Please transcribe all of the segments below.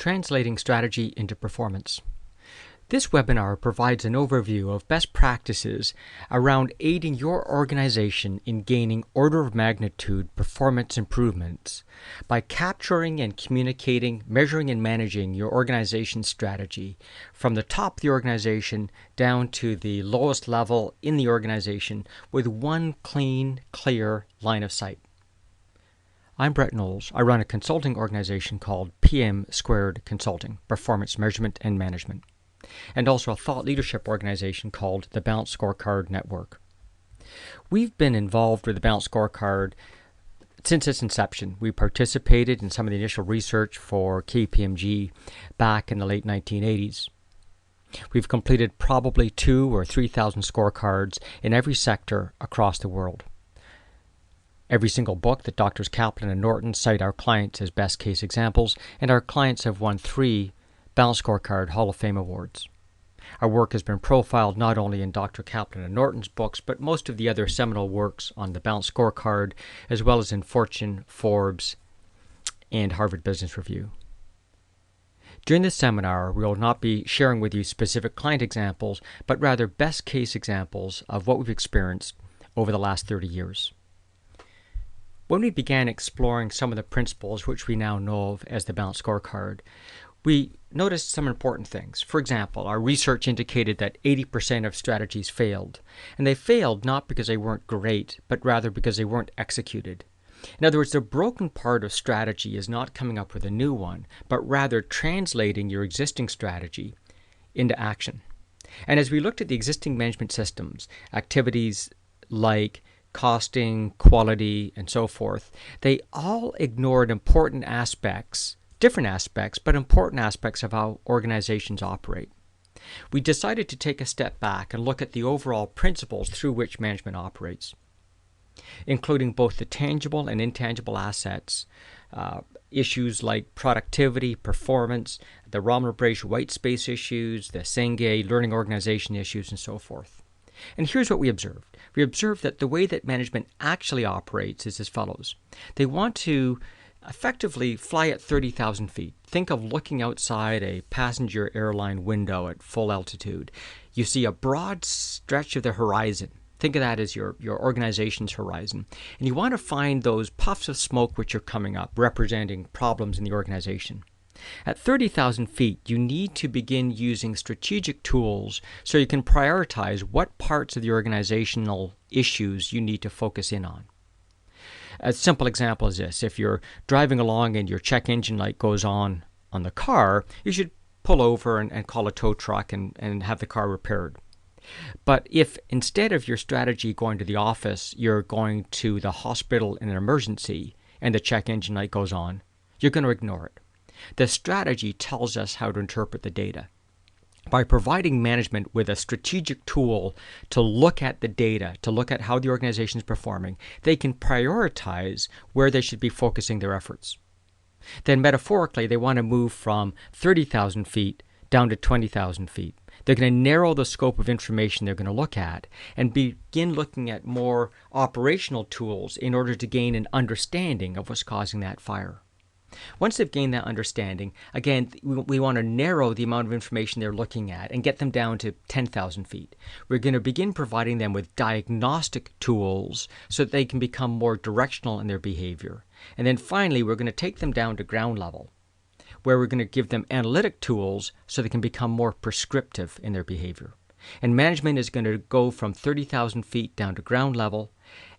Translating Strategy into Performance. This webinar provides an overview of best practices around aiding your organization in gaining order of magnitude performance improvements by capturing and communicating, measuring and managing your organization's strategy from the top of the organization down to the lowest level in the organization with one clean, clear line of sight. I'm Brett Knowles. I run a consulting organization called PM² Consulting, Performance Measurement and Management, and also a thought leadership organization called the Balanced Scorecard Network. We've been involved with the Balanced Scorecard since its inception. We participated in some of the initial research for KPMG back in the late 1980s. We've completed probably 2,000 or 3,000 scorecards in every sector across the world. Every single book that Drs. Kaplan and Norton cite our clients as best case examples, and our clients have won 3 Balanced Scorecard Hall of Fame awards. Our work has been profiled not only in Dr. Kaplan and Norton's books, but most of the other seminal works on the Balanced Scorecard, as well as in Fortune, Forbes, and Harvard Business Review. During this seminar, we will not be sharing with you specific client examples, but rather best case examples of what we've experienced over the last 30 years. When we began exploring some of the principles which we now know of as the Balanced Scorecard, we noticed some important things. For example, our research indicated that 80% of strategies failed. And they failed not because they weren't great, but rather because they weren't executed. In other words, the broken part of strategy is not coming up with a new one, but rather translating your existing strategy into action. And as we looked at the existing management systems, activities like costing, quality, and so forth, they all ignored important aspects, different aspects, but important aspects of how organizations operate. We decided to take a step back and look at the overall principles through which management operates, including both the tangible and intangible assets, issues like productivity, performance, the Romer-Brache white space issues, the Senge learning organization issues, and so forth. And here's what we observed. We observed that the way that management actually operates is as follows. They want to effectively fly at 30,000 feet. Think of looking outside a passenger airline window at full altitude. You see a broad stretch of the horizon. Think of that as your organization's horizon. And you want to find those puffs of smoke which are coming up, representing problems in the organization. At 30,000 feet, you need to begin using strategic tools so you can prioritize what parts of the organizational issues you need to focus in on. A simple example is this. If you're driving along and your check engine light goes on the car, you should pull over and call a tow truck and have the car repaired. But if instead of your strategy going to the office, you're going to the hospital in an emergency and the check engine light goes on, you're going to ignore it. The strategy tells us how to interpret the data. By providing management with a strategic tool to look at the data, to look at how the organization is performing, they can prioritize where they should be focusing their efforts. Then metaphorically, they want to move from 30,000 feet down to 20,000 feet. They're going to narrow the scope of information they're going to look at and begin looking at more operational tools in order to gain an understanding of what's causing that fire. Once they've gained that understanding, again, we want to narrow the amount of information they're looking at and get them down to 10,000 feet. We're going to begin providing them with diagnostic tools so that they can become more directional in their behavior. And then finally, we're going to take them down to ground level, where we're going to give them analytic tools so they can become more prescriptive in their behavior. And management is going to go from 30,000 feet down to ground level.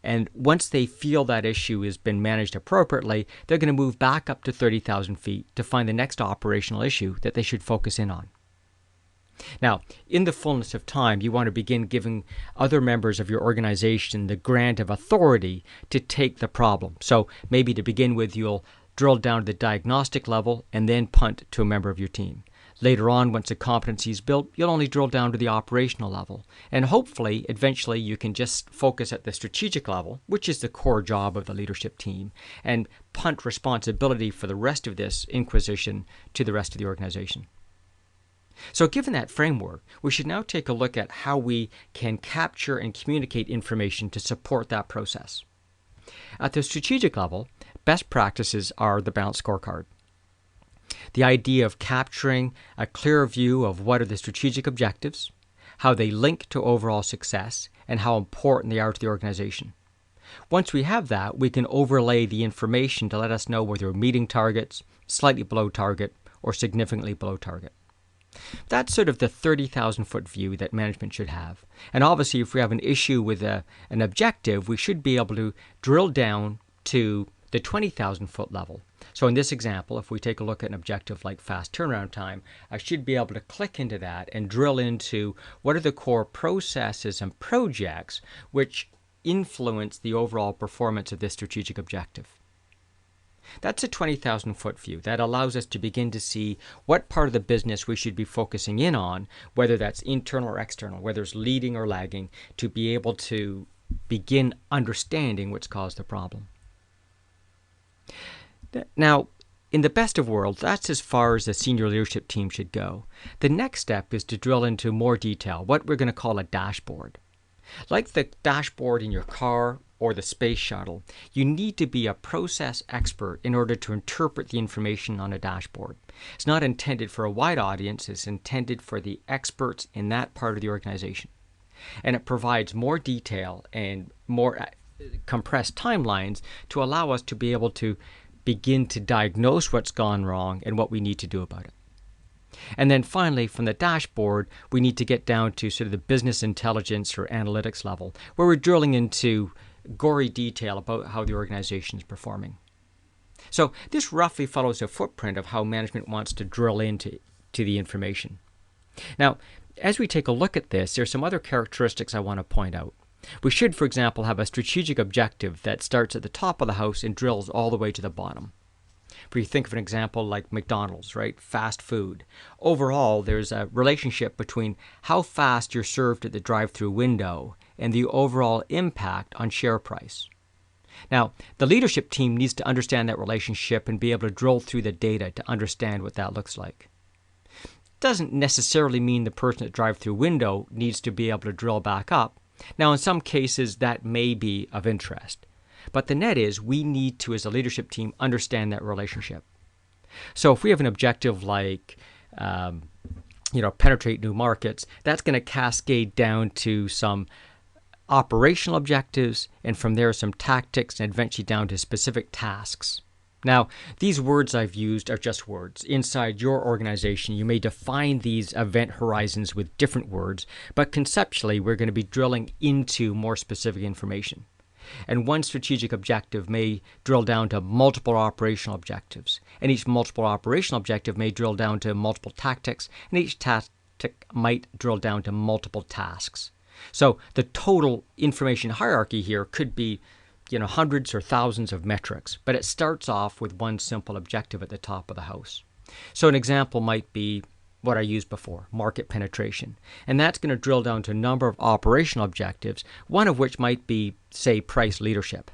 And once they feel that issue has been managed appropriately, they're going to move back up to 30,000 feet to find the next operational issue that they should focus in on. Now, in the fullness of time, you want to begin giving other members of your organization the grant of authority to take the problem. So maybe to begin with, you'll drill down to the diagnostic level and then punt to a member of your team. Later on, once the competency is built, you'll only drill down to the operational level. And hopefully, eventually, you can just focus at the strategic level, which is the core job of the leadership team, and punt responsibility for the rest of this inquisition to the rest of the organization. So given that framework, we should now take a look at how we can capture and communicate information to support that process. At the strategic level, best practices are the Balanced Scorecard. The idea of capturing a clear view of what are the strategic objectives, how they link to overall success, and how important they are to the organization. Once we have that, we can overlay the information to let us know whether we're meeting targets, slightly below target, or significantly below target. That's sort of the 30,000-foot view that management should have. And obviously, if we have an issue with an objective, we should be able to drill down to the 20,000-foot level. So in this example, if we take a look at an objective like fast turnaround time, I should be able to click into that and drill into what are the core processes and projects which influence the overall performance of this strategic objective. That's a 20,000-foot view. That allows us to begin to see what part of the business we should be focusing in on, whether that's internal or external, whether it's leading or lagging, to be able to begin understanding what's caused the problem. Now, in the best of worlds, that's as far as the senior leadership team should go. The next step is to drill into more detail, what we're going to call a dashboard. Like the dashboard in your car or the space shuttle, you need to be a process expert in order to interpret the information on a dashboard. It's not intended for a wide audience, it's intended for the experts in that part of the organization. And it provides more detail and more compressed timelines to allow us to be able to begin to diagnose what's gone wrong and what we need to do about it. And then finally, from the dashboard, we need to get down to sort of the business intelligence or analytics level, where we're drilling into gory detail about how the organization is performing. So this roughly follows a footprint of how management wants to drill into the information. Now, as we take a look at this, there's some other characteristics I want to point out. We should, for example, have a strategic objective that starts at the top of the house and drills all the way to the bottom. If you think of an example like McDonald's, right? Fast food. Overall, there's a relationship between how fast you're served at the drive-through window and the overall impact on share price. Now, the leadership team needs to understand that relationship and be able to drill through the data to understand what that looks like. Doesn't necessarily mean the person at the drive-through window needs to be able to drill back up. Now, in some cases, that may be of interest. But the net is we need to, as a leadership team, understand that relationship. So if we have an objective like, penetrate new markets, that's going to cascade down to some operational objectives, and from there some tactics, and eventually down to specific tasks. Now, these words I've used are just words. Inside your organization, you may define these event horizons with different words, but conceptually, we're going to be drilling into more specific information. And one strategic objective may drill down to multiple operational objectives, and each multiple operational objective may drill down to multiple tactics, and each tactic might drill down to multiple tasks. So the total information hierarchy here could be hundreds or thousands of metrics, but it starts off with one simple objective at the top of the house. So an example might be what I used before, market penetration. And that's going to drill down to a number of operational objectives, one of which might be, say, price leadership.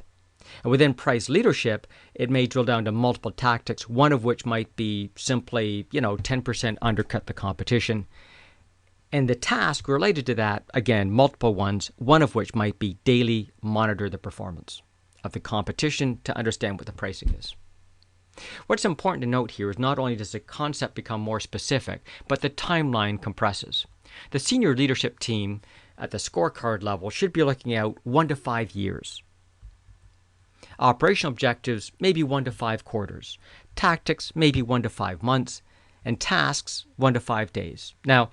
And within price leadership, it may drill down to multiple tactics, one of which might be simply, 10% undercut the competition. And the task related to that, again, multiple ones, one of which might be daily monitor the performance of the competition to understand what the pricing is. What's important to note here is not only does the concept become more specific, but the timeline compresses. The senior leadership team at the scorecard level should be looking out 1 to 5 years. Operational objectives maybe 1 to 5 quarters. Tactics maybe 1 to 5 months. And tasks 1 to 5 days. Now,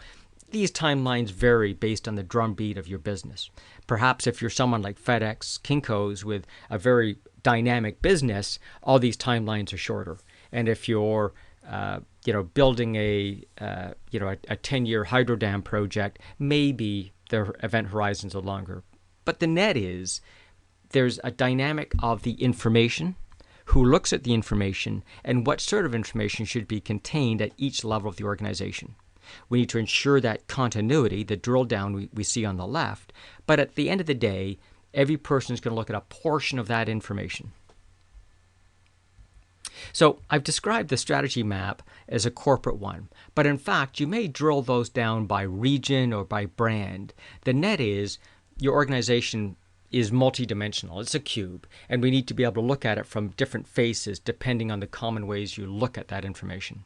these timelines vary based on the drumbeat of your business. Perhaps if you're someone like FedEx, Kinko's with a very dynamic business, all these timelines are shorter. And if you're, building a 10-year hydro dam project, maybe the event horizons are longer. But the net is there's a dynamic of the information, who looks at the information, and what sort of information should be contained at each level of the organization. We need to ensure that continuity, the drill down we see on the left, but at the end of the day, every person is going to look at a portion of that information. So I've described the strategy map as a corporate one, but in fact, you may drill those down by region or by brand. The net is your organization is multidimensional. It's a cube, and we need to be able to look at it from different faces depending on the common ways you look at that information.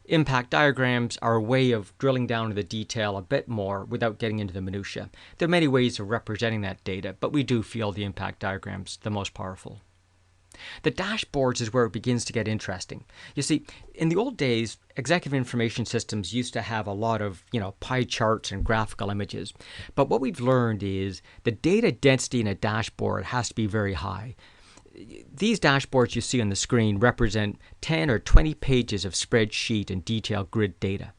Impact diagrams are a way of drilling down into the detail a bit more without getting into the minutiae. There are many ways of representing that data, but we do feel the impact diagrams the most powerful. The dashboards is where it begins to get interesting. You see, in the old days, executive information systems used to have a lot of, pie charts and graphical images. But what we've learned is the data density in a dashboard has to be very high. These dashboards you see on the screen represent 10 or 20 pages of spreadsheet and detailed grid data.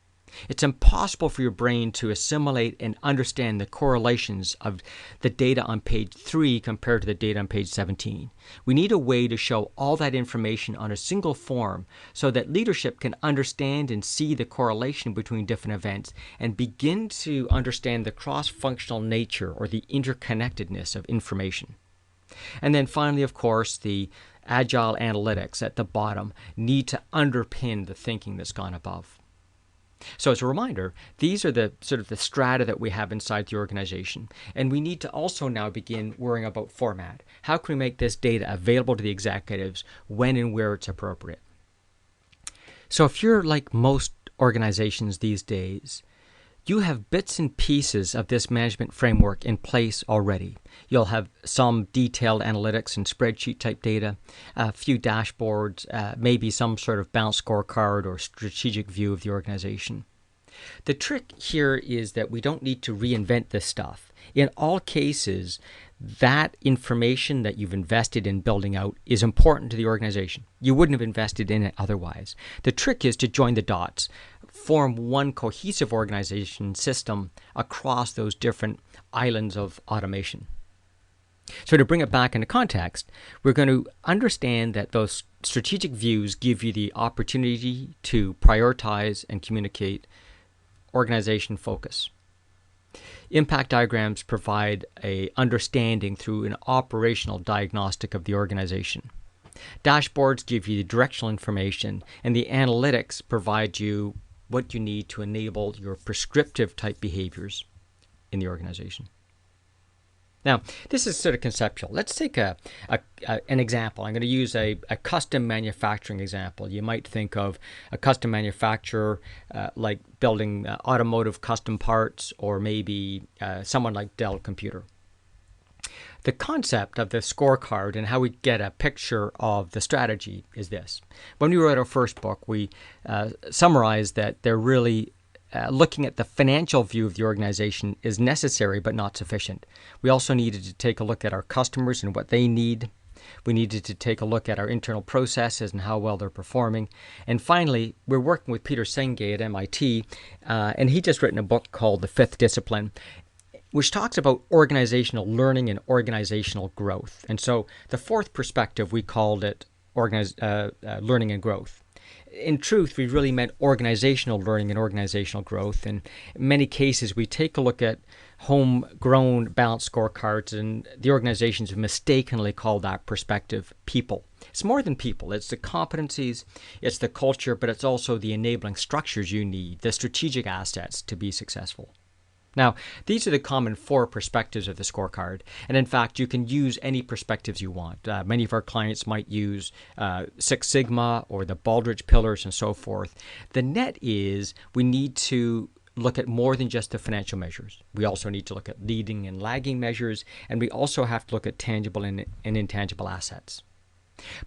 It's impossible for your brain to assimilate and understand the correlations of the data on page 3 compared to the data on page 17. We need a way to show all that information on a single form so that leadership can understand and see the correlation between different events and begin to understand the cross-functional nature or the interconnectedness of information. And then finally, of course, the agile analytics at the bottom need to underpin the thinking that's gone above. So as a reminder, these are the sort of the strata that we have inside the organization. And we need to also now begin worrying about format. How can we make this data available to the executives when and where it's appropriate? So if you're like most organizations these days, you have bits and pieces of this management framework in place already. You'll have some detailed analytics and spreadsheet type data, a few dashboards, maybe some sort of balanced scorecard or strategic view of the organization. The trick here is that we don't need to reinvent this stuff. In all cases, that information that you've invested in building out is important to the organization. You wouldn't have invested in it otherwise. The trick is to join the dots, form one cohesive organization system across those different islands of automation. So to bring it back into context, we're going to understand that those strategic views give you the opportunity to prioritize and communicate organization focus. Impact diagrams provide an understanding through an operational diagnostic of the organization. Dashboards give you the directional information, and the analytics provide you what you need to enable your prescriptive type behaviors in the organization. Now, this is sort of conceptual. Let's take an example. I'm going to use a custom manufacturing example. You might think of a custom manufacturer like building automotive custom parts, or maybe someone like Dell Computer. The concept of the scorecard and how we get a picture of the strategy is this. When we wrote our first book, we summarized that they're really looking at the financial view of the organization is necessary but not sufficient. We also needed to take a look at our customers and what they need. We needed to take a look at our internal processes and how well they're performing. And finally, we're working with Peter Senge at MIT, and he just written a book called The Fifth Discipline, which talks about organizational learning and organizational growth. And so the fourth perspective, we called it learning and growth. In truth, we really meant organizational learning and organizational growth. And in many cases, we take a look at homegrown balanced scorecards, and the organizations have mistakenly called that perspective people. It's more than people. It's the competencies, it's the culture, but it's also the enabling structures you need, the strategic assets to be successful. Now, these are the common four perspectives of the scorecard, and in fact, you can use any perspectives you want. Many of our clients might use Six Sigma or the Baldrige pillars and so forth. The net is we need to look at more than just the financial measures. We also need to look at leading and lagging measures, and we also have to look at tangible and intangible assets.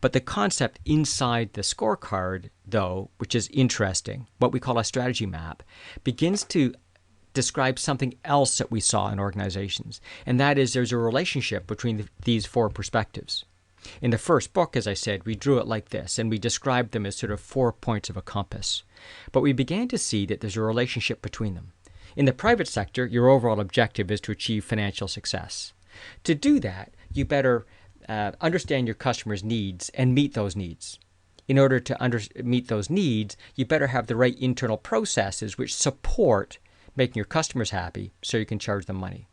But the concept inside the scorecard, though, which is interesting, what we call a strategy map, begins to describe something else that we saw in organizations, and that is there's a relationship between these four perspectives. In the first book, as I said, we drew it like this, and we described them as sort of 4 points of a compass. But we began to see that there's a relationship between them. In the private sector, your overall objective is to achieve financial success. To do that, you better understand your customers' needs and meet those needs. In order to meet those needs, you better have the right internal processes which support making your customers happy so you can charge them money.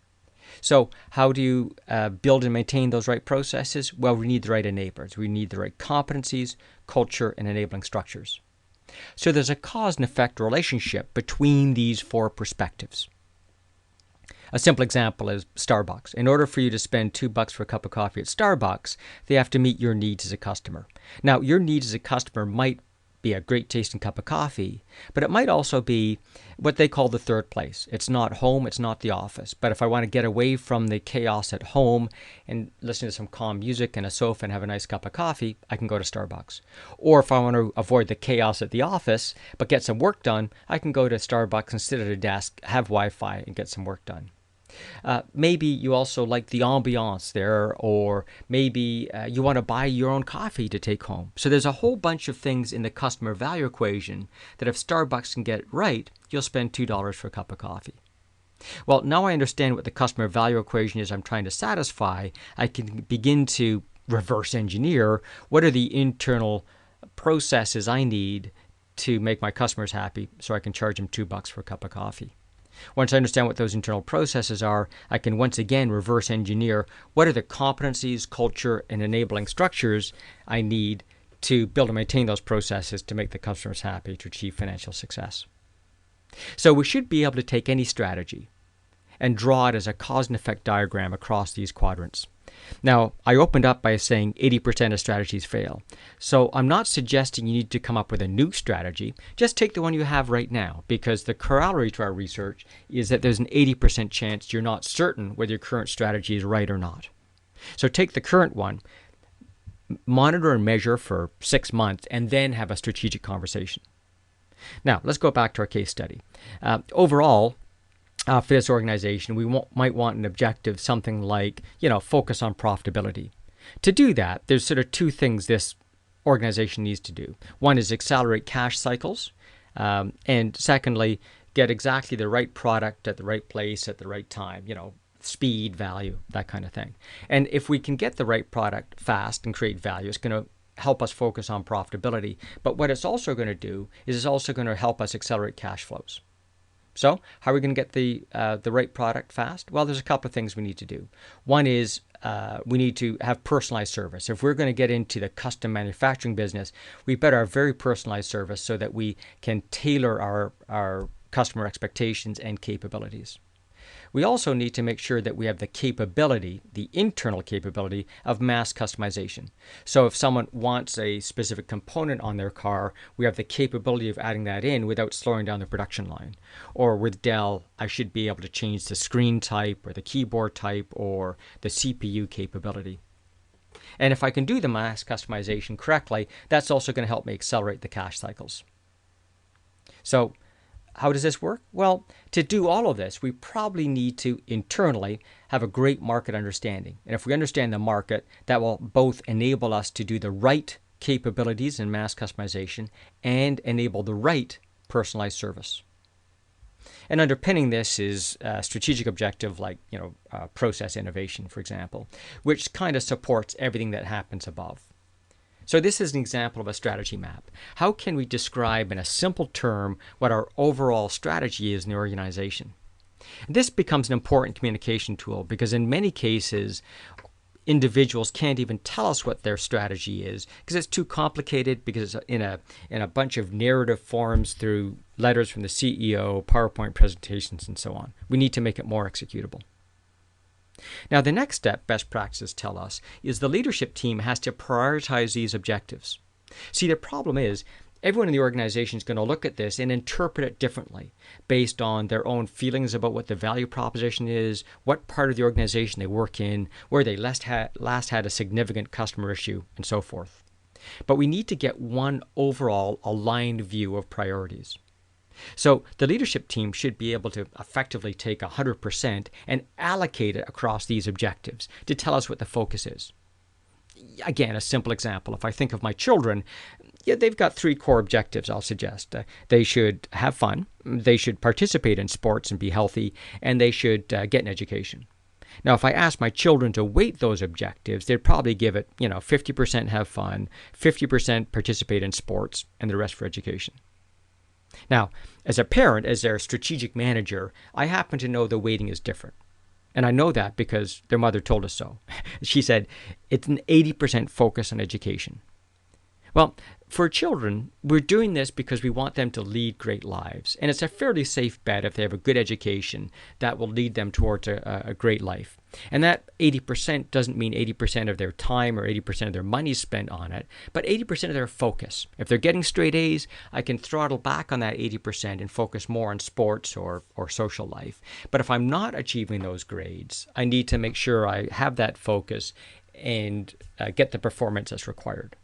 So how do you build and maintain those right processes? Well, we need the right enablers. We need the right competencies, culture, and enabling structures. So there's a cause and effect relationship between these four perspectives. A simple example is Starbucks. In order for you to spend $2 for a cup of coffee at Starbucks, they have to meet your needs as a customer. Now, your needs as a customer might be a great tasting cup of coffee, but it might also be what they call the third place. It's not home, it's not the office. But if I want to get away from the chaos at home and listen to some calm music and a sofa and have a nice cup of coffee, I can go to Starbucks. Or if I want to avoid the chaos at the office but get some work done, I can go to Starbucks and sit at a desk, have Wi-Fi, and get some work done. Maybe you also like the ambiance there, or maybe you want to buy your own coffee to take home. So there's a whole bunch of things in the customer value equation that if Starbucks can get it right, you'll spend $2 for a cup of coffee. Well, now I understand what the customer value equation is I'm trying to satisfy. I can begin to reverse engineer what are the internal processes I need to make my customers happy so I can charge them $2 for a cup of coffee. Once I understand what those internal processes are, I can once again reverse engineer what are the competencies, culture, and enabling structures I need to build and maintain those processes to make the customers happy to achieve financial success. So we should be able to take any strategy and draw it as a cause and effect diagram across these quadrants. Now, I opened up by saying 80% of strategies fail. So I'm not suggesting you need to come up with a new strategy. Just take the one you have right now, because the corollary to our research is that there's an 80% chance you're not certain whether your current strategy is right or not. So take the current one, monitor and measure for 6 months, and then have a strategic conversation. Now, let's go back to our case study. Overall, for this organization, we might want an objective, something like, focus on profitability. To do that, there's sort of two things this organization needs to do. One is accelerate cash cycles, and secondly, get exactly the right product at the right place at the right time, speed, value, that kind of thing. And if we can get the right product fast and create value, it's going to help us focus on profitability. But what it's also going to do is it's also going to help us accelerate cash flows. So how are we going to get the right product fast? Well, there's a couple of things we need to do. One is we need to have personalized service. If we're going to get into the custom manufacturing business, we better have very personalized service so that we can tailor our customer expectations and capabilities. We also need to make sure that we have the capability, the internal capability of mass customization. So if someone wants a specific component on their car, we have the capability of adding that in without slowing down the production line. Or with Dell, I should be able to change the screen type or the keyboard type or the CPU capability. And if I can do the mass customization correctly, that's also going to help me accelerate the cash cycles. So how does this work? Well, to do all of this, we probably need to internally have a great market understanding. And if we understand the market, that will both enable us to do the right capabilities in mass customization and enable the right personalized service. And underpinning this is a strategic objective like, process innovation, for example, which kind of supports everything that happens above. So this is an example of a strategy map. How can we describe in a simple term what our overall strategy is in the organization? And this becomes an important communication tool because in many cases, individuals can't even tell us what their strategy is because it's too complicated, because it's in a bunch of narrative forms through letters from the CEO, PowerPoint presentations, and so on. We need to make it more executable. Now, the next step, best practices tell us, is the leadership team has to prioritize these objectives. See, the problem is everyone in the organization is going to look at this and interpret it differently based on their own feelings about what the value proposition is, what part of the organization they work in, where they last had a significant customer issue, and so forth. But we need to get one overall aligned view of priorities. So the leadership team should be able to effectively take 100% and allocate it across these objectives to tell us what the focus is. Again, a simple example. If I think of my children, they've got 3 core objectives, I'll suggest. They should have fun, they should participate in sports and be healthy, and they should get an education. Now, if I ask my children to weight those objectives, they'd probably give it, 50% have fun, 50% participate in sports, and the rest for education. Now, as a parent, as their strategic manager, I happen to know the weighting is different. And I know that because their mother told us so. She said, it's an 80% focus on education. Well, For children, we're doing this because we want them to lead great lives. And it's a fairly safe bet if they have a good education that will lead them towards a great life. And that 80% doesn't mean 80% of their time or 80% of their money spent on it, but 80% of their focus. If they're getting straight A's, I can throttle back on that 80% and focus more on sports or social life. But if I'm not achieving those grades, I need to make sure I have that focus and get the performance that's required.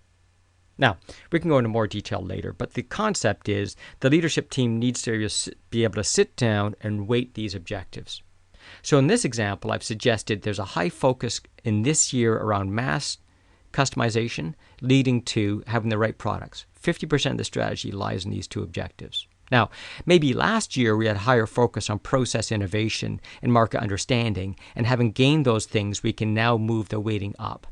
Now, we can go into more detail later, but the concept is the leadership team needs to be able to sit down and weight these objectives. So in this example, I've suggested there's a high focus in this year around mass customization, leading to having the right products. 50% of the strategy lies in these two objectives. Now, maybe last year we had higher focus on process innovation and market understanding, and having gained those things, we can now move the weighting up.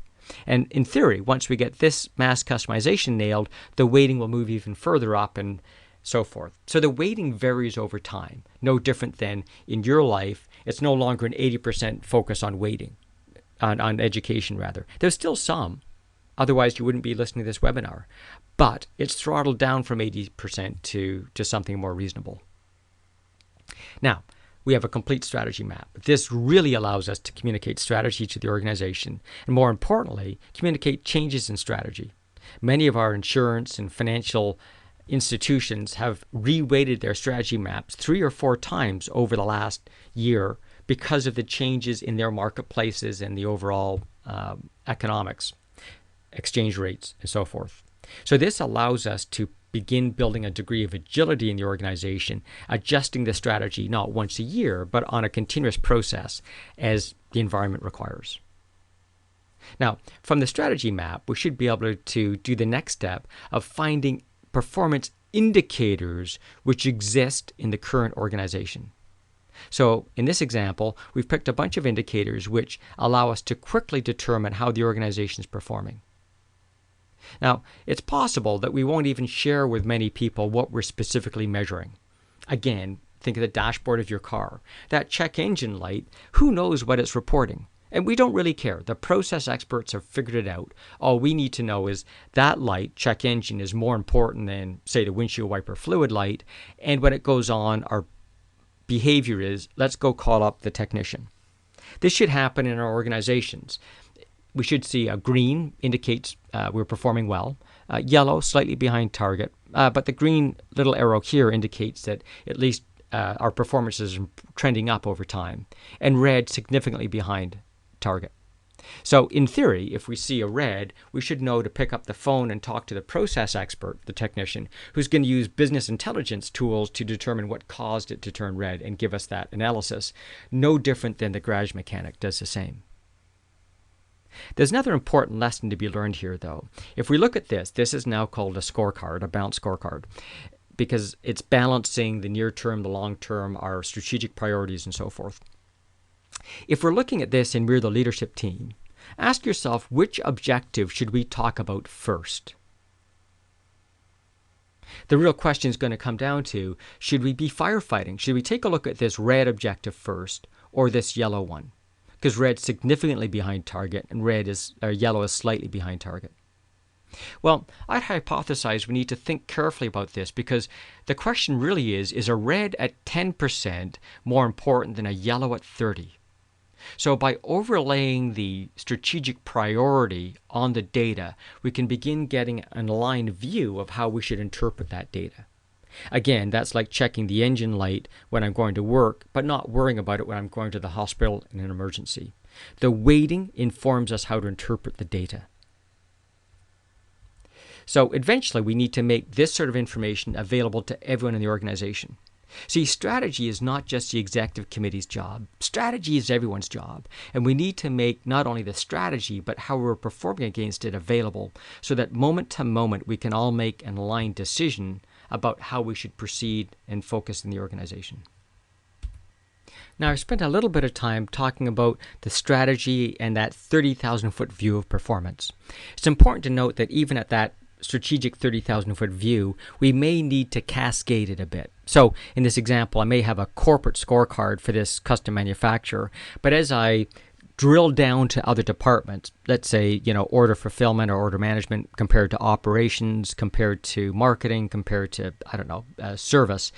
And in theory, once we get this mass customization nailed, the weighting will move even further up and so forth. So the weighting varies over time, no different than in your life. It's no longer an 80% focus on weighting, on education rather. There's still some, otherwise you wouldn't be listening to this webinar. But it's throttled down from 80% to something more reasonable. Now, we have a complete strategy map. This really allows us to communicate strategy to the organization, and more importantly, communicate changes in strategy. Many of our insurance and financial institutions have reweighted their strategy maps 3 or 4 times over the last year because of the changes in their marketplaces and the overall economics, exchange rates, and so forth. So this allows us to begin building a degree of agility in the organization, adjusting the strategy not once a year, but on a continuous process as the environment requires. Now, from the strategy map, we should be able to do the next step of finding performance indicators which exist in the current organization. So in this example, we've picked a bunch of indicators which allow us to quickly determine how the organization is performing. Now, it's possible that we won't even share with many people what we're specifically measuring. Again, think of the dashboard of your car. That check engine light, who knows what it's reporting? And we don't really care. The process experts have figured it out. All we need to know is that light, check engine, is more important than, say, the windshield wiper fluid light. And when it goes on, our behavior is, let's go call up the technician. This should happen in our organizations. We should see a green indicates we're performing well, yellow slightly behind target, but the green little arrow here indicates that at least our performance is trending up over time, and red significantly behind target. So in theory, if we see a red, we should know to pick up the phone and talk to the process expert, the technician, who's going to use business intelligence tools to determine what caused it to turn red and give us that analysis. No different than the garage mechanic does the same. There's another important lesson to be learned here, though. If we look at this is now called a scorecard, a balanced scorecard, because it's balancing the near term, the long term, our strategic priorities, and so forth. If we're looking at this and we're the leadership team, ask yourself, which objective should we talk about first? The real question is going to come down to, should we be firefighting? Should we take a look at this red objective first or this yellow one? Because red's significantly behind target and yellow is slightly behind target. Well, I'd hypothesize we need to think carefully about this, because the question really is a red at 10% more important than a yellow at 30%? So by overlaying the strategic priority on the data, we can begin getting an aligned view of how we should interpret that data. Again, that's like checking the engine light when I'm going to work, but not worrying about it when I'm going to the hospital in an emergency. The weighting informs us how to interpret the data. So eventually we need to make this sort of information available to everyone in the organization. See, strategy is not just the executive committee's job. Strategy is everyone's job. And we need to make not only the strategy, but how we're performing against it available, so that moment to moment we can all make an aligned decision about how we should proceed and focus in the organization. Now, I've spent a little bit of time talking about the strategy and that 30,000-foot view of performance. It's important to note that even at that strategic 30,000-foot view, we may need to cascade it a bit. So in this example, I may have a corporate scorecard for this custom manufacturer, but as I drill down to other departments, let's say, order fulfillment or order management compared to operations, compared to marketing, compared to, service,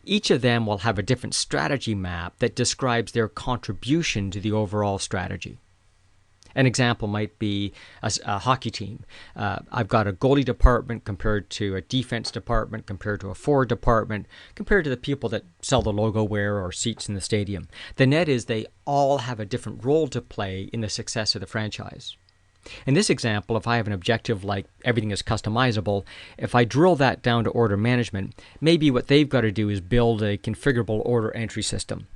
each of them will have a different strategy map that describes their contribution to the overall strategy. An example might be a hockey team. I've got a goalie department compared to a defense department, compared to a forward department, compared to the people that sell the logo wear or seats in the stadium. The net is they all have a different role to play in the success of the franchise. In this example, if I have an objective like everything is customizable, if I drill that down to order management, maybe what they've got to do is build a configurable order entry system.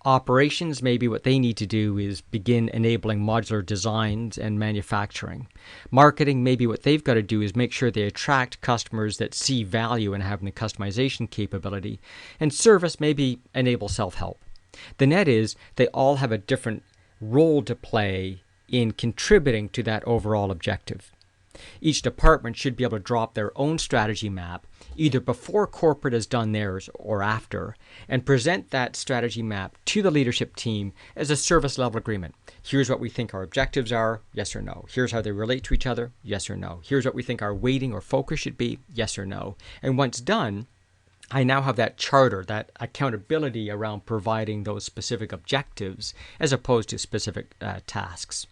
Operations, maybe what they need to do is begin enabling modular designs and manufacturing. Marketing, maybe what they've got to do is make sure they attract customers that see value in having the customization capability. And service, maybe enable self-help. The net is they all have a different role to play in contributing to that overall objective. Each department should be able to drop their own strategy map either before corporate has done theirs or after, and present that strategy map to the leadership team as a service level agreement. Here's what we think our objectives are, yes or no. Here's how they relate to each other, yes or no. Here's what we think our weighting or focus should be, yes or no. And once done, I now have that charter, that accountability around providing those specific objectives as opposed to specific tasks.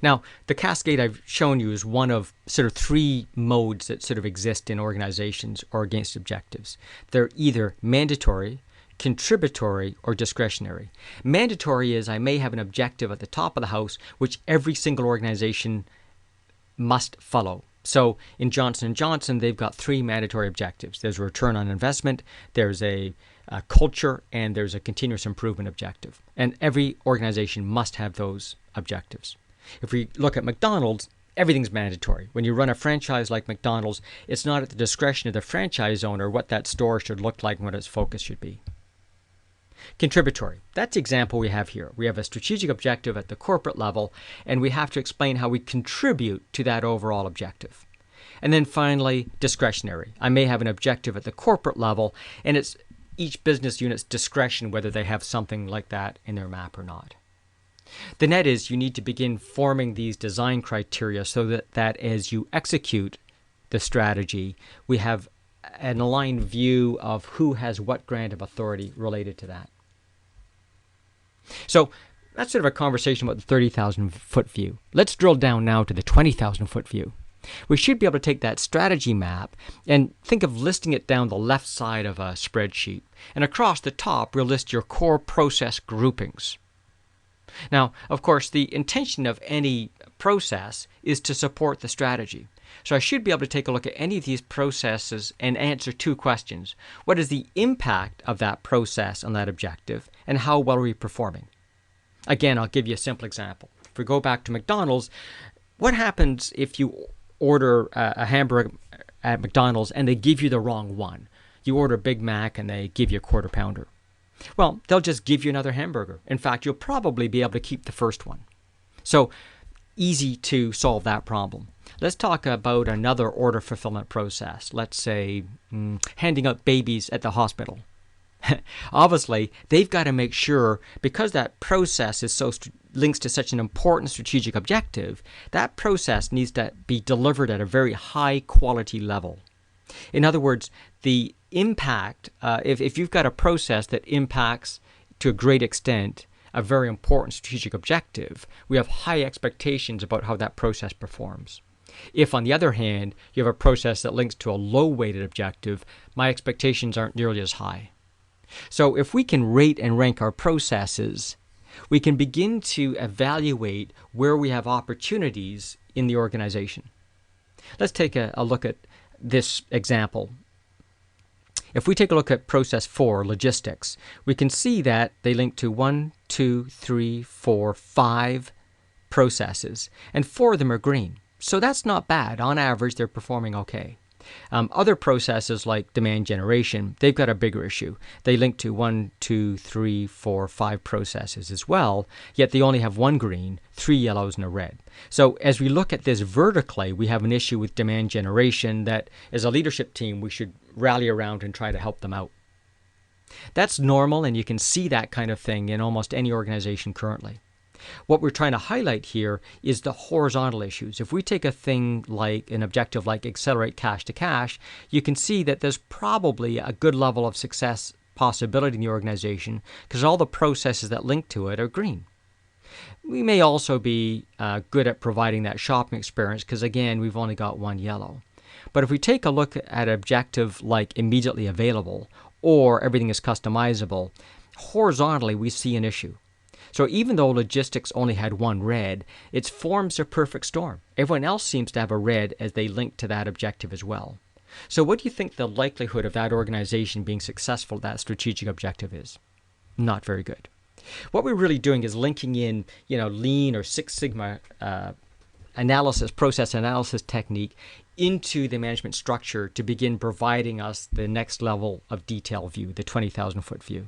Now, the Cascade I've shown you is one of sort of three modes that sort of exist in organizations or against objectives. They're either mandatory, contributory, or discretionary. Mandatory is I may have an objective at the top of the house which every single organization must follow. So in Johnson & Johnson, they've got three mandatory objectives. There's a return on investment, there's a culture, and there's a continuous improvement objective. And every organization must have those objectives. If we look at McDonald's, everything's mandatory. When you run a franchise like McDonald's, it's not at the discretion of the franchise owner what that store should look like and what its focus should be. Contributory. That's the example we have here. We have a strategic objective at the corporate level, and we have to explain how we contribute to that overall objective. And then finally, discretionary. I may have an objective at the corporate level, and it's each business unit's discretion whether they have something like that in their map or not. The net is you need to begin forming these design criteria so that as you execute the strategy, we have an aligned view of who has what grant of authority related to that. So that's sort of a conversation about the 30,000 foot view. Let's drill down now to the 20,000 foot view. We should be able to take that strategy map and think of listing it down the left side of a spreadsheet. And across the top, we'll list your core process groupings. Now, of course, the intention of any process is to support the strategy. So I should be able to take a look at any of these processes and answer two questions. What is the impact of that process on that objective, and how well are we performing? Again, I'll give you a simple example. If we go back to McDonald's, what happens if you order a hamburger at McDonald's and they give you the wrong one? You order a Big Mac and they give you a quarter pounder. Well, they'll just give you another hamburger. In fact, you'll probably be able to keep the first one. So easy to solve that problem. Let's talk about another order fulfillment process. Let's say handing out babies at the hospital. Obviously, they've got to make sure, because that process is links to such an important strategic objective, that process needs to be delivered at a very high quality level. In other words, the impact, if you've got a process that impacts to a great extent a very important strategic objective, we have high expectations about how that process performs. If, on the other hand, you have a process that links to a low-weighted objective, my expectations aren't nearly as high. So if we can rate and rank our processes, we can begin to evaluate where we have opportunities in the organization. Let's take a look at this example. If we take a look at process 4, logistics, we can see that they link to 1, 2, 3, 4, 5 processes, and 4 of them are green. So that's not bad. On average, they're performing okay. Other processes like demand generation, they've got a bigger issue. They link to 1, 2, 3, 4, 5 processes as well, yet they only have 1 green, 3 yellows, and a red. So as we look at this vertically, we have an issue with demand generation that as a leadership team, we should rally around and try to help them out. That's normal, and you can see that kind of thing in almost any organization currently. What we're trying to highlight here is the horizontal issues. If we take a thing like an objective like accelerate cash to cash, you can see that there's probably a good level of success possibility in the organization because all the processes that link to it are green. We may also be good at providing that shopping experience because, again, we've only got one yellow. But if we take a look at an objective like immediately available or everything is customizable, horizontally we see an issue. So even though logistics only had one red, it forms a perfect storm. Everyone else seems to have a red as they link to that objective as well. So what do you think the likelihood of that organization being successful at that strategic objective is? Not very good. What we're really doing is linking in, Lean or Six Sigma process analysis technique into the management structure to begin providing us the next level of detail view, the 20,000-foot view.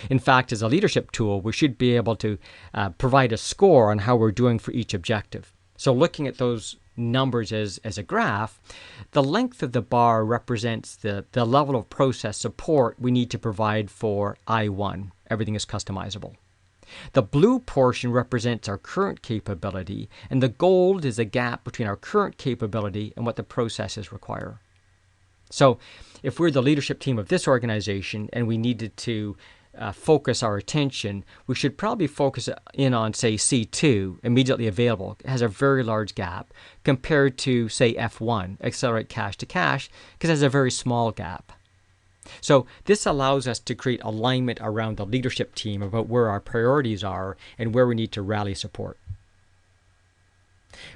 In fact, as a leadership tool, we should be able to provide a score on how we're doing for each objective. So looking at those numbers as a graph, the length of the bar represents the level of process support we need to provide for I1. Everything is customizable. The blue portion represents our current capability, and the gold is a gap between our current capability and what the processes require. So if we're the leadership team of this organization and we needed to focus our attention, we should probably focus in on, say, C2, immediately available. It has a very large gap compared to, say, F1, accelerate cash to cash, because it has a very small gap. So this allows us to create alignment around the leadership team about where our priorities are and where we need to rally support.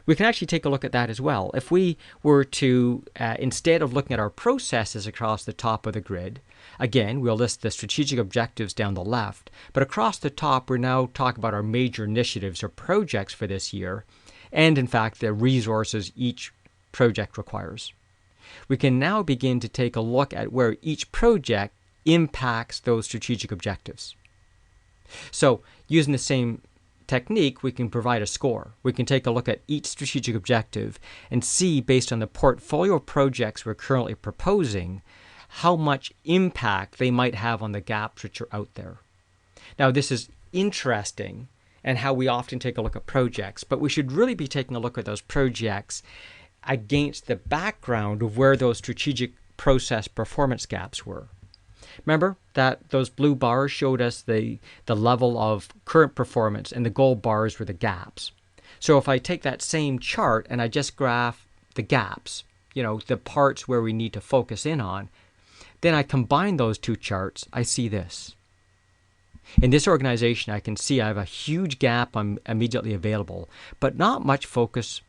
We can actually take a look at that as well. If we were to, instead of looking at our processes across the top of the grid, again, we'll list the strategic objectives down the left, but across the top, we're now talking about our major initiatives or projects for this year, and in fact, the resources each project requires. We can now begin to take a look at where each project impacts those strategic objectives. So using the same technique, we can provide a score. We can take a look at each strategic objective and see, based on the portfolio of projects we're currently proposing, how much impact they might have on the gaps which are out there. Now, this is interesting and how we often take a look at projects, but we should really be taking a look at those projects against the background of where those strategic process performance gaps were. Remember that those blue bars showed us the level of current performance, and the gold bars were the gaps. So if I take that same chart and I just graph the gaps, the parts where we need to focus in on, then I combine those two charts, I see this. In this organization, I can see I have a huge gap on immediately available, but not much focus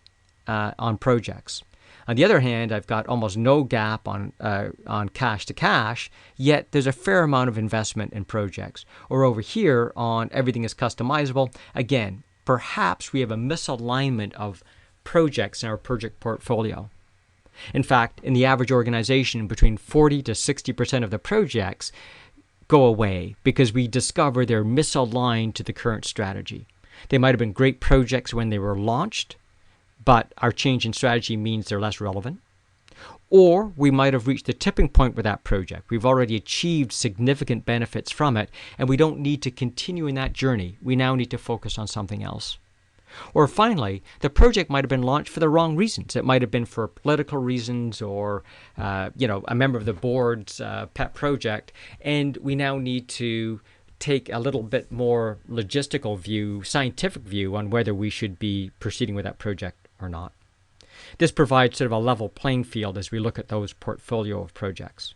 on projects. On the other hand, I've got almost no gap on cash to cash, yet there's a fair amount of investment in projects. Or over here on everything is customizable, again, perhaps we have a misalignment of projects in our project portfolio. In fact, in the average organization, between 40 to 60% of the projects go away because we discover they're misaligned to the current strategy. They might have been great projects when they were launched, but our change in strategy means they're less relevant. Or we might have reached the tipping point with that project. We've already achieved significant benefits from it, and we don't need to continue in that journey. We now need to focus on something else. Or finally, the project might have been launched for the wrong reasons. It might have been for political reasons or, a member of the board's pet project, and we now need to take a little bit more logistical view, scientific view on whether we should be proceeding with that project or not. This provides sort of a level playing field as we look at those portfolio of projects.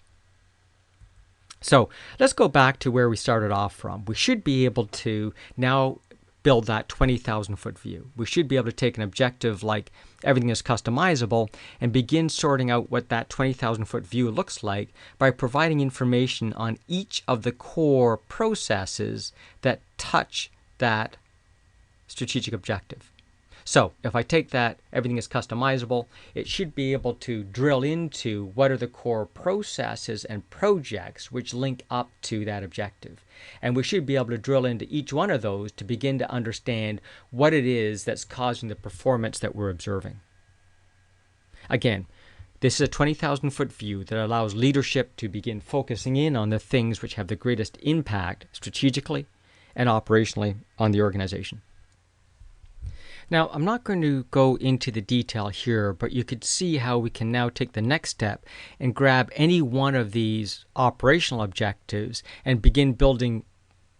So let's go back to where we started off from. We should be able to now build that 20,000-foot view. We should be able to take an objective like everything is customizable and begin sorting out what that 20,000-foot view looks like by providing information on each of the core processes that touch that strategic objective. So if I take that everything is customizable, it should be able to drill into what are the core processes and projects which link up to that objective. And we should be able to drill into each one of those to begin to understand what it is that's causing the performance that we're observing. Again, This is a 20,000-foot view that allows leadership to begin focusing in on the things which have the greatest impact strategically and operationally on the organization. Now, I'm not going to go into the detail here, but you could see how we can now take the next step and grab any one of these operational objectives and begin building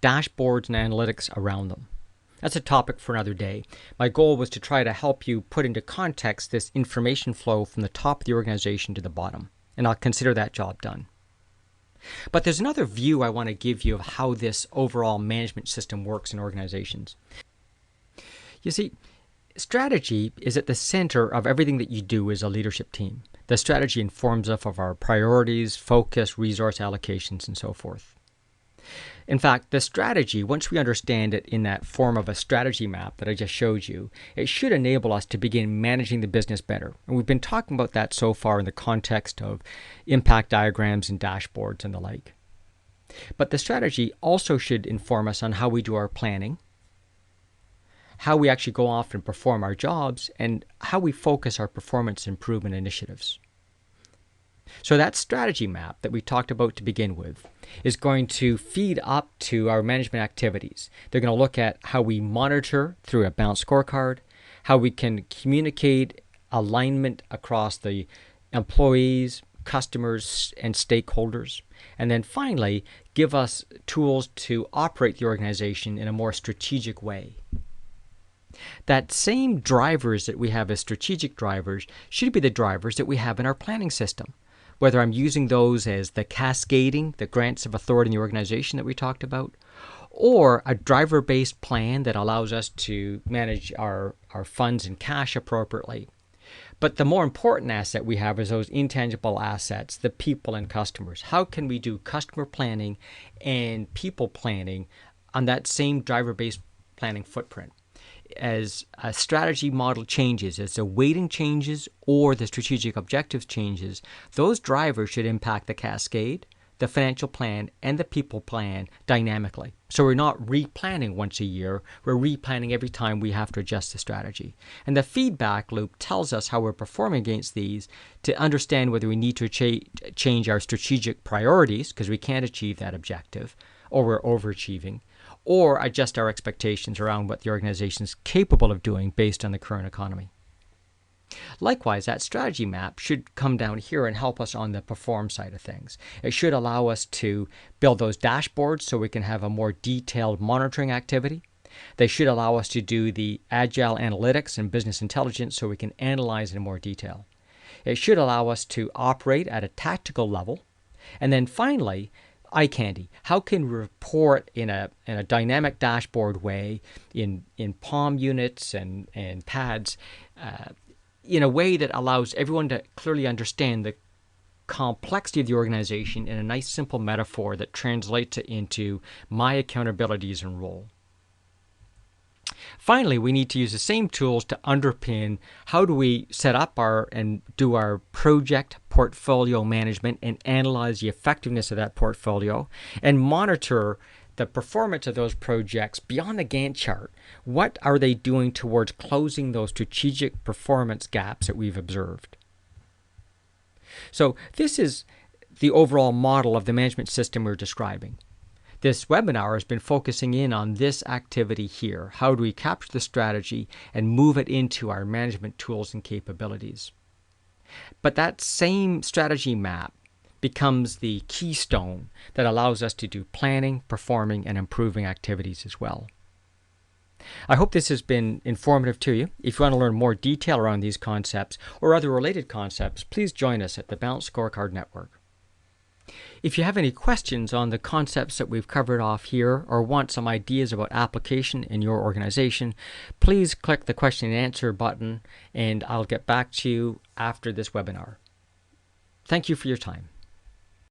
dashboards and analytics around them. That's a topic for another day. My goal was to try to help you put into context this information flow from the top of the organization to the bottom, and I'll consider that job done. But there's another view I want to give you of how this overall management system works in organizations. You see, strategy is at the center of everything that you do as a leadership team. The strategy informs us of our priorities, focus, resource allocations, and so forth. In fact, the strategy, once we understand it in that form of a strategy map that I just showed you, it should enable us to begin managing the business better. And we've been talking about that so far in the context of impact diagrams and dashboards and the like. But the strategy also should inform us on how we do our planning, how we actually go off and perform our jobs, and how we focus our performance improvement initiatives. So that strategy map that we talked about to begin with is going to feed up to our management activities. They're going to look at how we monitor through a balanced scorecard, how we can communicate alignment across the employees, customers, and stakeholders, and then finally give us tools to operate the organization in a more strategic way. That same drivers that we have as strategic drivers should be the drivers that we have in our planning system. Whether I'm using those as the cascading, the grants of authority in the organization that we talked about, or a driver-based plan that allows us to manage our funds and cash appropriately. But the more important asset we have is those intangible assets, the people and customers. How can we do customer planning and people planning on that same driver-based planning footprint? As a strategy model changes, as the weighting changes or the strategic objectives changes, those drivers should impact the cascade, the financial plan, and the people plan dynamically. So we're not replanning once a year, we're replanning every time we have to adjust the strategy. And the feedback loop tells us how we're performing against these to understand whether we need to change our strategic priorities, because we can't achieve that objective, or we're overachieving, or adjust our expectations around what the organization is capable of doing based on the current economy. Likewise, that strategy map should come down here and help us on the perform side of things. It should allow us to build those dashboards so we can have a more detailed monitoring activity. They should allow us to do the agile analytics and business intelligence so we can analyze in more detail. It should allow us to operate at a tactical level. And then finally, eye candy. How can we report in a dynamic dashboard way in palm units and pads in a way that allows everyone to clearly understand the complexity of the organization in a nice simple metaphor that translates it into my accountabilities and role. Finally, we need to use the same tools to underpin how do we set up and do our project portfolio management and analyze the effectiveness of that portfolio and monitor the performance of those projects beyond the Gantt chart. What are they doing towards closing those strategic performance gaps that we've observed? So this is the overall model of the management system we're describing. This webinar has been focusing in on this activity here. How do we capture the strategy and move it into our management tools and capabilities? But that same strategy map becomes the keystone that allows us to do planning, performing, and improving activities as well. I hope this has been informative to you. If you want to learn more detail around these concepts or other related concepts, please join us at the Balanced Scorecard Network. If you have any questions on the concepts that we've covered off here or want some ideas about application in your organization, please click the question and answer button and I'll get back to you after this webinar. Thank you for your time.